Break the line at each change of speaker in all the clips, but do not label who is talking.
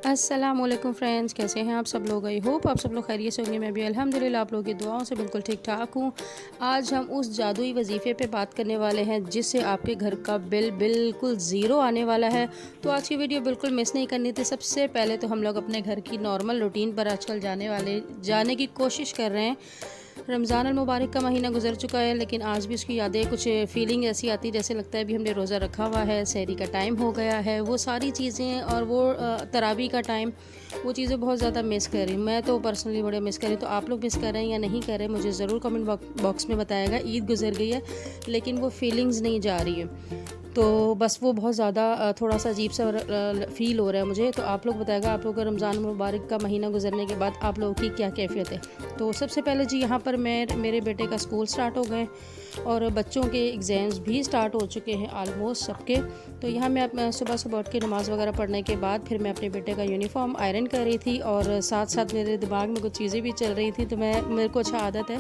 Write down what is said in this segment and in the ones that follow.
अस्सलामुअलैकुम फ्रेंड्स, कैसे हैं आप सब लोग। आई होप आप सब लोग खैरियत से होंगे। मैं भी अल्हम्दुलिल्लाह आप लोगों की दुआओं से बिल्कुल ठीक ठाक हूँ। आज हम उस जादुई वजीफ़े पे बात करने वाले हैं जिससे आपके घर का बिल बिल्कुल ज़ीरो आने वाला है। तो आज की वीडियो बिल्कुल मिस नहीं करनी थी। सबसे पहले तो हम लोग अपने घर की नॉर्मल रूटीन पर आजकल जाने की कोशिश कर रहे हैं। रमज़ान अल मुबारक का महीना गुजर चुका है, लेकिन आज भी उसकी यादें कुछ फीलिंग ऐसी आती है जैसे लगता है अभी हमने रोज़ा रखा हुआ है, सहरी का टाइम हो गया है। वो सारी चीज़ें और वो तरावी का टाइम, वो चीज़ें बहुत ज़्यादा मिस कर रही हूँ। मैं तो पर्सनली बड़े मिस कर रही हूँ। तो आप लोग मिस कर रहे हैं या नहीं कर रहे हैं मुझे ज़रूर कमेंट बॉक्स में बताएगा। ईद गुजर गई है लेकिन वो फीलिंग्स नहीं जा रही है, तो बस वो बहुत ज़्यादा थोड़ा सा अजीब सा फ़ील हो रहा है मुझे। तो आप लोग बताएगा, आप लोग का रमज़ान मुबारक का महीना गुजरने के बाद आप लोगों की क्या कैफियत है। तो सबसे पहले जी यहाँ पर मेरे बेटे का स्कूल स्टार्ट हो गए और बच्चों के एग्ज़ाम्स भी स्टार्ट हो चुके हैं ऑलमोस्ट सबके। तो यहाँ मैं सुबह सुबह उठ के नमाज़ वगैरह पढ़ने के बाद फिर मैं अपने बेटे का यूनिफॉर्म आयरन कर रही थी और साथ साथ मेरे दिमाग में कुछ चीज़ें भी चल रही थी। तो मेरे को अच्छा आदत है,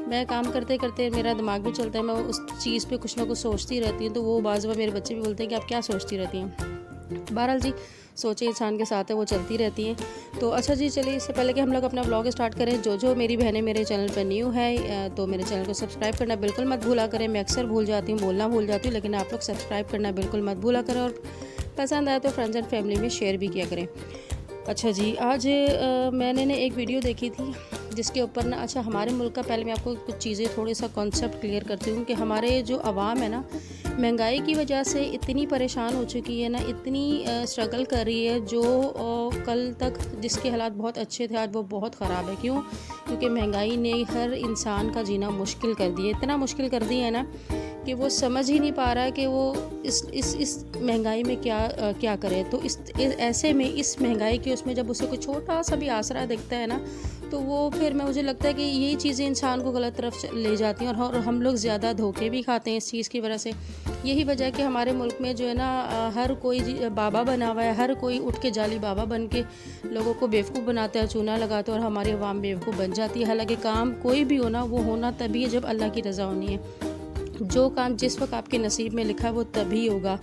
मैं काम करते करते मेरा दिमाग भी चलता है, मैं उस चीज़ पे कुछ ना कुछ सोचती रहती हूँ। तो वो बाज़ मेरे बच्चे भी बोलते हैं कि आप क्या सोचती रहती हैं। बहरहाल जी, सोचे इंसान के साथ है वो चलती रहती हैं। तो अच्छा जी, चलिए इससे पहले कि हम लोग अपना व्लॉग स्टार्ट करें, जो मेरी बहनें मेरे चैनल पर न्यू है तो मेरे चैनल को सब्सक्राइब करना बिल्कुल मत भूला करें। मैं अक्सर भूल जाती हूँ, बोलना भूल जाती हूँ, लेकिन आप लोग सब्सक्राइब करना बिल्कुल मत भूला करें और पसंद आए तो फ्रेंड्स एंड फैमिली में शेयर भी किया करें। अच्छा जी, आज मैंने एक वीडियो देखी थी जिसके ऊपर ना, अच्छा हमारे मुल्क का, पहले मैं आपको कुछ चीज़ें थोड़े सा कॉन्सेप्ट क्लियर करती हूँ कि हमारे जो अवाम है ना, महंगाई की वजह से इतनी परेशान हो चुकी है ना, इतनी स्ट्रगल कर रही है। जो कल तक जिसके हालात बहुत अच्छे थे आज वो बहुत ख़राब है। क्यों? क्योंकि महंगाई ने हर इंसान का जीना मुश्किल कर दिया, इतना मुश्किल कर दिया है ना कि वो समझ ही नहीं पा रहा है कि वो इस महंगाई में क्या करे। तो ऐसे में इस महंगाई के उसमें जब उसे कोई छोटा सा भी आसरा दिखता है ना, तो वो फिर मुझे लगता है कि यही चीज़ें इंसान को गलत तरफ ले जाती हैं और हम लोग ज़्यादा धोखे भी खाते हैं इस चीज़ की वजह से। यही वजह है कि हमारे मुल्क में जो है ना, हर कोई बाबा बना हुआ है, हर कोई उठ के जाली बाबा बन के लोगों को बेवकूफ़ बनाता है, चूना लगाता है और हमारी आवाम बेवकूफ़ बन जाती है। हालांकि काम कोई भी होना, वो होना तभी है जब अल्लाह की रज़ा होनी है। जो काम जिस वक्त आपके नसीब में लिखा है वो तभी होगा।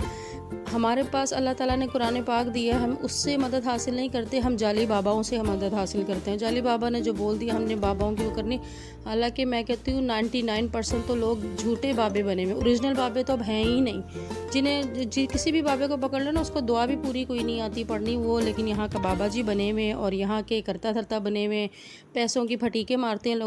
हमारे पास अल्लाह ताला ने कुरान पाक दिया है, हम उससे मदद हासिल नहीं करते, हम जाली बाबाओं से हम मदद हासिल करते हैं। जाली बाबा ने जो बोल दिया हमने बाबाओं की वो करनी। हालांकि मैं कहती हूँ 99% तो लोग झूठे बाबे बने हुए, ओरिजिनल बाबे तो अब हैं ही नहीं। किसी भी बाबे को पकड़ लो ना, उसको दुआ भी पूरी कोई नहीं आती पढ़नी वो, लेकिन यहाँ का बाबा जी बने हुए और यहाँ के करता धरता बने हुए, पैसों की फटीके मारते हैं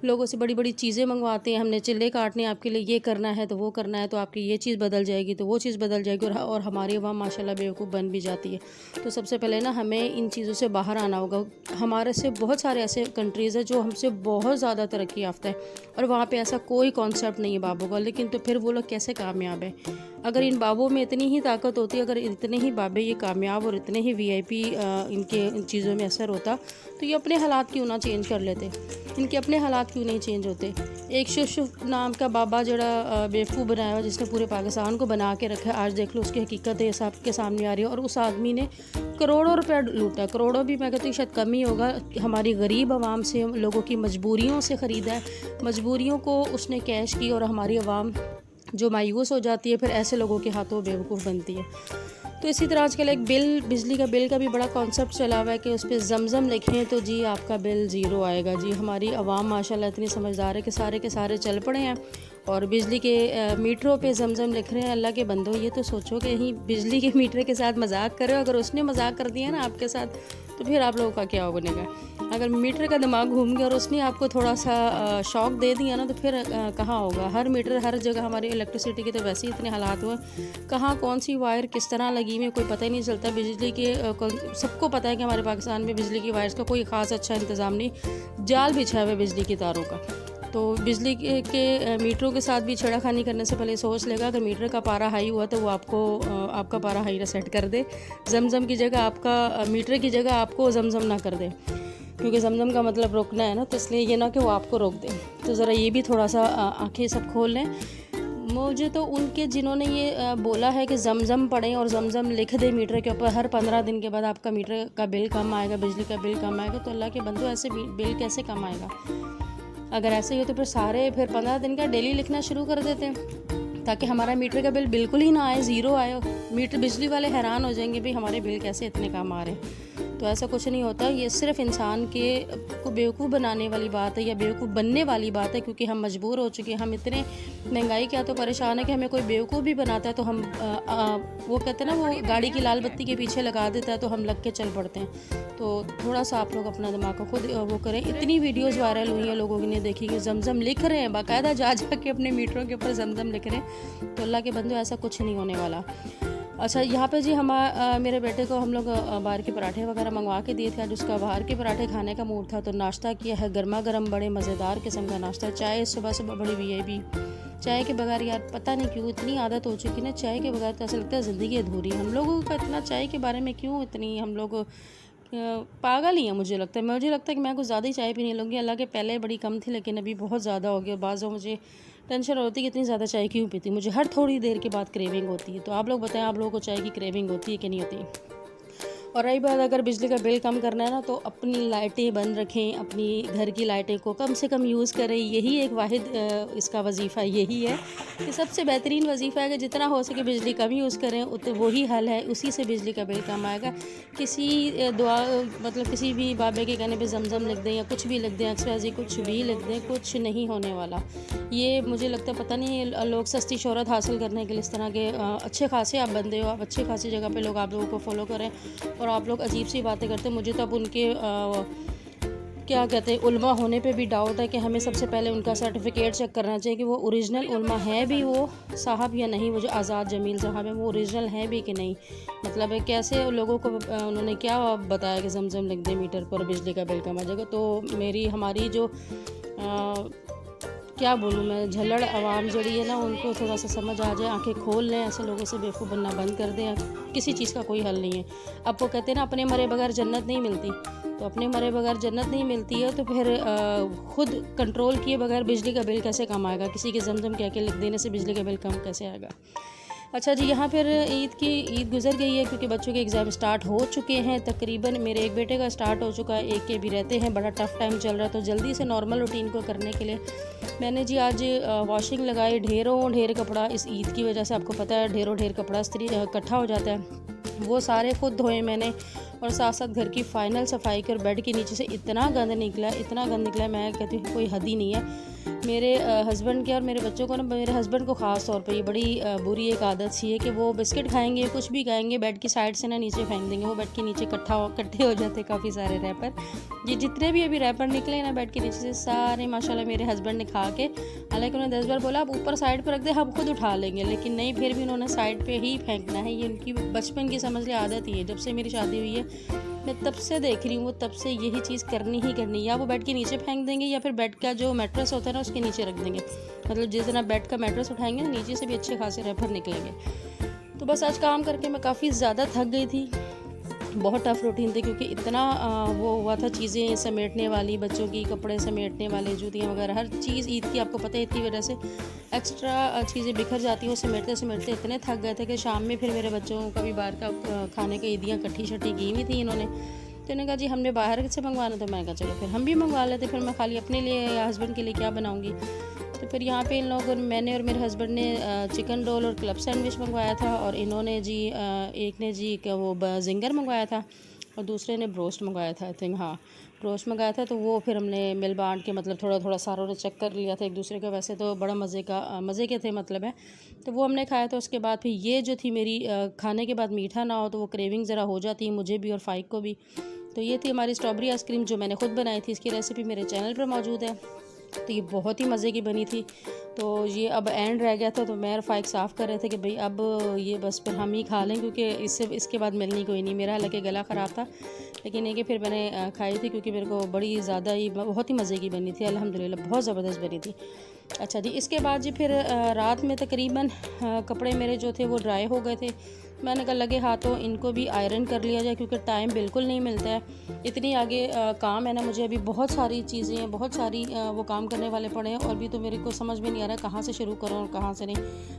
लोगों से बड़ी बड़ी चीज़ें मंगवाते हैं। हमने चिल्ले काटने, आपके लिए ये करना है तो वो करना है, तो आपकी ये चीज़ बदल जाएगी तो वो चीज़ बदल जाएगी, और हमारी अवाम माशाल्लाह बेवकूफ़ बन भी जाती है। तो सबसे पहले ना हमें इन चीज़ों से बाहर आना होगा। हमारे से बहुत सारे ऐसे कंट्रीज़ है जो हमसे बहुत ज़्यादा तरक्की याफ्ता है और वहाँ पे ऐसा कोई कॉन्सेप्ट नहीं है बाबों का, लेकिन तो फिर वो लोग कैसे कामयाब है। अगर इन बाबों में इतनी ही ताकत होती, अगर इतने ही बाबे ये कामयाब और इतने ही VIP इनके इन चीज़ों में असर होता, तो ये अपने हालात क्यों ना चेंज कर लेते। इनके अपने हालात क्यों नहीं चेंज होते। एक शुभ नाम का बाबा जड़ा बेवकूफ़ बनाया हुआ, जिसने पूरे पाकिस्तान को बना के रखा है, आज देख लो उसकी हकीकत है सबके सामने आ रही है। और उस आदमी ने करोड़ों रुपया लूटा, करोड़ों भी मैं कहती हूँ शायद कम ही होगा। हमारी गरीब आवाम से, लोगों की मजबूरियों से ख़रीदा है, मजबूरियों को उसने कैश की और हमारी आवाम जो मायूस हो जाती है फिर ऐसे लोगों के हाथों बेवकूफ़ बनती है। तो इसी तरह आजकल एक बिजली का बिल का भी बड़ा कॉन्सेप्ट चला हुआ है कि उस पर ज़मज़म लिखें तो जी आपका बिल ज़ीरो आएगा। जी हमारी आवाम माशाल्लाह इतनी समझदार है कि सारे के सारे चल पड़े हैं और बिजली के मीटरों पे ज़मज़म लिख रहे हैं। अल्लाह के बंदो, ये तो सोचो कि कहीं बिजली के मीटर के साथ मजाक कर रहे हो, अगर उसने मजाक कर दिया ना आपके साथ तो फिर आप लोगों का क्या बनेगा। अगर मीटर का दिमाग घूम गया और उसने आपको थोड़ा सा शॉक दे दिया ना, तो फिर कहाँ होगा। हर मीटर हर जगह, हमारी इलेक्ट्रिसिटी के तो वैसे ही इतने हालात हुए, कहाँ कौन सी वायर किस तरह लगी हुई कोई पता ही नहीं चलता। बिजली के सबको पता है कि हमारे पाकिस्तान में बिजली की वायर्स का कोई ख़ास अच्छा इंतज़ाम नहीं, जाल बिछा हुआ है बिजली की तारों का। तो बिजली के मीटरों के साथ भी छेड़खानी करने से पहले सोच लेगा, अगर मीटर का पारा हाई हुआ तो वो आपका पारा हाई सेट कर दे। ज़मज़म की जगह आपका मीटर की जगह आपको ज़मज़म ना कर दे, क्योंकि ज़मज़म का मतलब रोकना है ना, तो इसलिए ये ना कि वो आपको रोक दे। तो ज़रा ये भी थोड़ा सा आँखें सब खोल लें। मुझे तो उनके जिन्होंने ये बोला है कि ज़मज़म पढ़ें और ज़मज़म लिख दें मीटर के ऊपर, हर 15 दिन के बाद आपका मीटर का बिल कम आएगा, बिजली का बिल कम आएगा, तो अल्लाह के बंदो ऐसे बिल कैसे कम आएगा। अगर ऐसे ही हो तो फिर 15 दिन का डेली लिखना शुरू कर देते हैं ताकि हमारा मीटर का बिल बिल्कुल ही ना आए, ज़ीरो आए। मीटर बिजली वाले हैरान हो जाएंगे भाई हमारे बिल कैसे इतने कम आ रहे हैं। तो ऐसा कुछ नहीं होता, ये सिर्फ इंसान के को बेवकूफ़ बनाने वाली बात है या बेवकूफ़ बनने वाली बात है, क्योंकि हम मजबूर हो चुके हैं। हम इतने महंगाई क्या तो परेशान है कि हमें कोई बेवकूफ़ भी बनाता है तो हम वो कहते हैं ना, वो गाड़ी की लाल बत्ती के पीछे लगा देता है तो हम लग के चल पड़ते हैं। तो थोड़ा सा आप लोग अपना दिमाग को खुद वो करें। इतनी वीडियोस वायरल हुई हैं, लोगों ने देखी कि जमजम लिख रहे हैं, बाकायदा जा के अपने मीटरों के ऊपर जमजम लिख रहे हैं। तो अल्लाह के बंदो ऐसा कुछ नहीं होने वाला। अच्छा, यहाँ पे जी मेरे बेटे को हम लोग बाहर के पराठे वगैरह मंगवा के दिए थे। आज उसका बाहर के पराठे खाने का मूड था तो नाश्ता किया है, गर्मा गर्म बड़े मज़ेदार किस्म का नाश्ता। चाय सुबह सुबह बड़ी वीआईपी, चाय के बगैर यार पता नहीं क्यों इतनी आदत हो चुकी ना, चाय के बगैर तो ऐसा लगता है ज़िंदगी अधूरी। हम लोगों का इतना चाय के बारे में क्यों इतनी हम लोग पागल ही हैं। मुझे लगता है कि मैं कुछ ज़्यादा ही चाय पीने लूँगी। हालांकि पहले बड़ी कम थी लेकिन अभी बहुत ज़्यादा हो गया। बाज़ों मुझे टेंशन होती है कि इतनी ज़्यादा चाय क्यों पीती, मुझे हर थोड़ी देर के बाद क्रेविंग होती है। तो आप लोग बताएं, आप लोगों को चाय की क्रेविंग होती है कि नहीं होती। और रही बात अगर बिजली का बिल कम करना है ना, तो अपनी लाइटें बंद रखें, अपनी घर की लाइटें को कम से कम यूज़ करें। यही एक वाहिद इसका वजीफ़ा यही है कि सबसे बेहतरीन वजीफ़ा है कि जितना हो सके बिजली कम यूज़ करें, वही हल है, उसी से बिजली का बिल कम आएगा। किसी दुआ मतलब किसी भी बाबे के कहने पे जमजम लिख दें या कुछ भी लिख दें, एक्सवाइज़ेड कुछ भी लिख दें, कुछ नहीं होने वाला। ये मुझे लगता है पता नहीं लोग सस्ती शोहरत हासिल करने के लिए इस तरह के अच्छे खासे आप बंदे हो, आप अच्छे खासी जगह पे लोग आप लोगों को फॉलो करें और आप लोग अजीब सी बातें करते हैं। मुझे तो अब उनके क्या कहते हैं उल्मा होने पे भी डाउट है कि हमें सबसे पहले उनका सर्टिफिकेट चेक करना चाहिए कि वो ओरिजिनल उल्मा है भी वो साहब या नहीं। वो जो आज़ाद जमील साहब है वो ओरिजिनल है भी कि नहीं। मतलब है कैसे लोगों को उन्होंने क्या बताया कि जमजम लिख दें मीटर पर बिजली का बिल कम आ जाएगा। तो हमारी जो क्या बोलूँ मैं, झल्लड़ आवाम जड़ी है ना, उनको थोड़ा सा समझ आ जाए, आंखें खोल लें, ऐसे लोगों से बेवकूफ़ बनना बंद कर दें। किसी चीज़ का कोई हल नहीं है। अब वो कहते हैं ना अपने मरे बगैर जन्नत नहीं मिलती, तो अपने मरे बगैर जन्नत नहीं मिलती है तो फिर खुद कंट्रोल किए बगैर बिजली का बिल कैसे कम आएगा, किसी के जमजम कह के लिख देने से बिजली का बिल कम कैसे आएगा। अच्छा जी, यहाँ फिर ईद गुज़र गई है क्योंकि बच्चों के एग्ज़ाम स्टार्ट हो चुके हैं। तकरीबन मेरे एक बेटे का स्टार्ट हो चुका है, एक के भी रहते हैं। बड़ा टफ़ टाइम चल रहा है तो जल्दी से नॉर्मल रूटीन को करने के लिए मैंने जी आज वॉशिंग लगाई। ढेर कपड़ा इस ईद की वजह से आपको पता है ढेर कपड़ा इकट्ठा हो जाता है, वो सारे खुद धोए मैंने और साथ साथ घर की फ़ाइनल सफाई कर। बेड के नीचे से इतना गंद निकला मैं कहती हूँ कोई हद ही नहीं है। मेरे हस्बैंड के और मेरे बच्चों को ना, मेरे हस्बैंड को ख़ास तौर पे ये बड़ी बुरी एक आदत सी है कि वो बिस्किट खाएंगे, कुछ भी खाएंगे, बेड की साइड से ना नीचे फेंक देंगे। वो बेड के नीचे इकट्ठे हो जाते काफ़ी सारे रैपर। ये जितने भी अभी रैपर निकले ना बेड के नीचे से सारे माशाल्लाह मेरे हस्बैंड ने खा के, हालांकि उन्होंने 10 बार बोला आप ऊपर साइड पर रख दे, हम खुद उठा लेंगे, लेकिन नहीं, फिर भी उन्होंने साइड पर ही फेंकना है। ये उनकी बचपन की समझ ले आदत ही है। जब से मेरी शादी हुई है मैं तब से देख रही हूँ, वो तब से यही चीज़ करनी ही करनी। या वो बेड के नीचे फेंक देंगे या फिर बेड का जो मैट्रेस होता है ना उसके नीचे रख देंगे। मतलब जिस दिन आप बेड का मैट्रेस उठाएंगे ना नीचे से भी अच्छे खासे रैपर निकलेंगे। तो बस आज काम करके मैं काफ़ी ज़्यादा थक गई थी, बहुत टफ़ रूटीन थी क्योंकि इतना वो हुआ था, चीज़ें समेटने वाली, बच्चों की कपड़े समेटने वाले, जूतियाँ वगैरह, हर चीज़ ईद की आपको पता है इतनी वजह से एक्स्ट्रा चीज़ें बिखर जाती हैं। वो समेटते इतने थक गए थे कि शाम में फिर मेरे बच्चों को भी बाहर का खाने की ईदियाँ कट्ठी शट्ठी की हुई थी इन्होंने। तो इन्होंने कहा जी हमने बाहर से मंगवाना, तो मैंने कहा चलो फिर हम भी मंगवा लेते, फिर मैं खाली अपने लिए या हस्बैंड के लिए क्या बनाऊँगी। तो फिर यहाँ पे इन लोगों ने, मैंने और मेरे हस्बैंड ने चिकन रोल और क्लब सैंडविच मंगवाया था और इन्होंने जी एक ने जी क्या वो जिंगर मंगवाया था और दूसरे ने ब्रोस्ट मंगवाया था। आई थिंक हाँ ब्रोस्ट मंगाया था। तो वो फिर हमने मिल बांट के मतलब थोड़ा सारों ने चेक कर लिया था एक दूसरे का। वैसे तो बड़ा मज़े के थे मतलब है। तो वो हमने खाया। तो उसके बाद फिर ये जो थी मेरी खाने के बाद मीठा ना हो तो वो क्रेविंग ज़रा हो जाती है मुझे भी और फ़ाइक को भी। तो ये थी हमारी स्ट्रॉबेरी आइसक्रीम जो मैंने ख़ुद बनाई थी। इसकी रेसिपी मेरे चैनल पर मौजूद है। तो ये बहुत ही मज़े की बनी थी। तो ये अब एंड रह गया था तो मैं और फ़ाइक साफ़ कर रहे थे कि भाई अब ये बस फिर हम ही खा लें क्योंकि इसके बाद मिलनी कोई नहीं। मेरा हालांकि गला ख़राब था लेकिन ये कि फिर मैंने खाई थी क्योंकि मेरे को बड़ी ज़्यादा ही बहुत ही मज़े की बनी थी। अल्हम्दुलिल्लाह बहुत ज़बरदस्त बनी थी। अच्छा जी, इसके बाद जी फिर रात में तकरीबन कपड़े मेरे जो थे वो ड्राई हो गए थे। मैंने कहा लगे हाथों इनको भी आयरन कर लिया जाए क्योंकि टाइम बिल्कुल नहीं मिलता है। इतनी आगे काम है ना मुझे, अभी बहुत सारी चीज़ें हैं, बहुत सारी वो काम करने वाले पड़े हैं और भी तो मेरे को समझ में नहीं आ रहा कहाँ से शुरू करूँ और कहाँ से नहीं।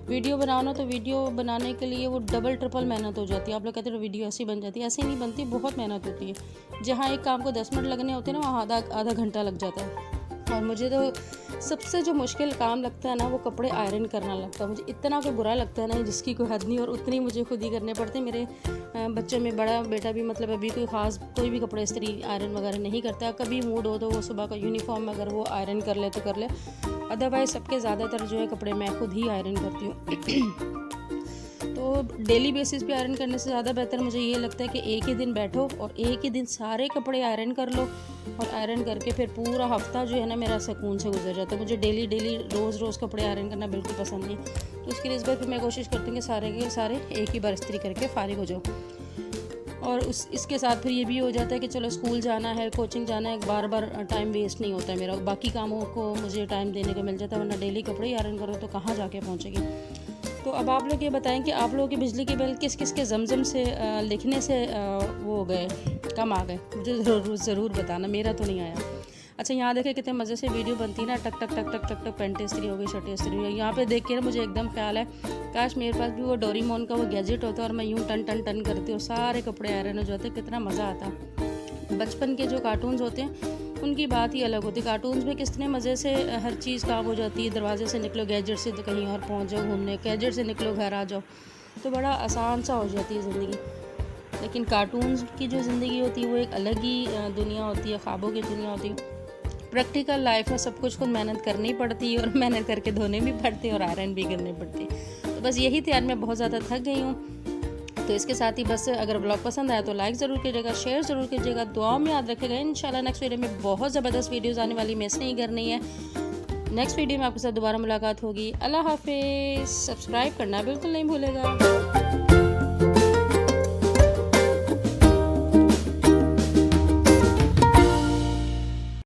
वीडियो बनाओ ना तो वीडियो बनाने के लिए वो डबल ट्रिपल मेहनत हो जाती है। आप लोग कहते हैं वीडियो ऐसी बन जाती है, ऐसी नहीं बनती, बहुत मेहनत होती है। जहाँ एक काम को 10 मिनट लगने होते हैं ना वहाँ आधा घंटा लग जाता है। और मुझे तो सबसे जो मुश्किल काम लगता है ना वो कपड़े आयरन करना लगता है। मुझे इतना कोई बुरा लगता है ना जिसकी कोई हद नहीं, और उतनी मुझे खुद ही करने पड़ते हैं। मेरे बच्चे में बड़ा बेटा भी मतलब अभी कोई भी कपड़े इस्त्री आयरन वगैरह नहीं करता। कभी मूड हो तो वो सुबह का यूनिफॉर्म अगर वो आयरन कर ले तो कर ले, अदरवाइज़ सबके ज़्यादातर जो है कपड़े मैं खुद ही आयरन करती हूँ। तो डेली बेसिस पे आयरन करने से ज़्यादा बेहतर मुझे ये लगता है कि एक ही दिन बैठो और एक ही दिन सारे कपड़े आयरन कर लो, और आयरन करके फिर पूरा हफ्ता जो है ना मेरा सुकून से गुजर जाता है। मुझे डेली रोज़ कपड़े आयरन करना बिल्कुल पसंद नहीं। तो उसके लिए इस बार फिर मैं कोशिश करती हूँ कि सारे के सारे एक ही बार इस्त्री करके फ़ारिग हो जाओ। और इसके साथ फिर ये भी हो जाता है कि चलो स्कूल जाना है, कोचिंग जाना है, बार बार टाइम वेस्ट नहीं होता है मेरा, बाकी कामों को मुझे टाइम देने को मिल जाता है। वरना डेली कपड़े आयरन करो तो कहाँ जाके पहुँचेगी। तो अब आप लोग ये बताएं कि आप लोगों के बिजली के बिल किस किस के ज़मज़म से लिखने से वो हो गए, कम आ गए, मुझे ज़रूर बताना। मेरा तो नहीं आया। अच्छा, यहाँ देखें कितने मज़े से वीडियो बनती है ना, टक टक टक टक टक टक पेंट इस्त्री हो गई, शर्ट इस्त्री हो गई। यहाँ पे देख के ना मुझे एकदम ख्याल है काश मेरे पास भी वो डोरेमोन का वो गैजेट होता और मैं यूँ टन टन टन करती और सारे कपड़े आयरन हो जाते, कितना मज़ा आता। बचपन के जो कार्टून्स होते हैं उनकी बात ही अलग होती है। कार्टून्स में कितने मज़े से हर चीज़ काम हो जाती है। दरवाजे से निकलो गैजेट से तो कहीं और पहुंच जाओ घूमने, गैजेट से निकलो घर आ जाओ, तो बड़ा आसान सा हो जाती है ज़िंदगी। लेकिन कार्टून्स की जो ज़िंदगी होती है वो एक अलग ही दुनिया होती है, ख्वाबों की दुनिया होती है। प्रैक्टिकल लाइफ में सब कुछ खुद मेहनत करनी पड़ती है, और मेहनत करके धोने भी पड़ते हैं और आयरन भी करने पड़ते हैं। तो बस यही थी, यार मैं बहुत ज़्यादा थक गई हूँ। तो इसके साथ ही बस अगर ब्लॉग पसंद आया तो लाइक ज़रूर कीजिएगा, शेयर ज़रूर कीजिएगा, दुआओं में याद रखिएगा। इंशाल्लाह नेक्स्ट वीडियो में बहुत ज़बरदस्त वीडियोस आने वाली, मिस नहीं करनी है। नेक्स्ट वीडियो में आपके साथ दोबारा मुलाकात होगी। अल्लाह हाफिज़। सब्सक्राइब करना बिल्कुल नहीं भूलेगा।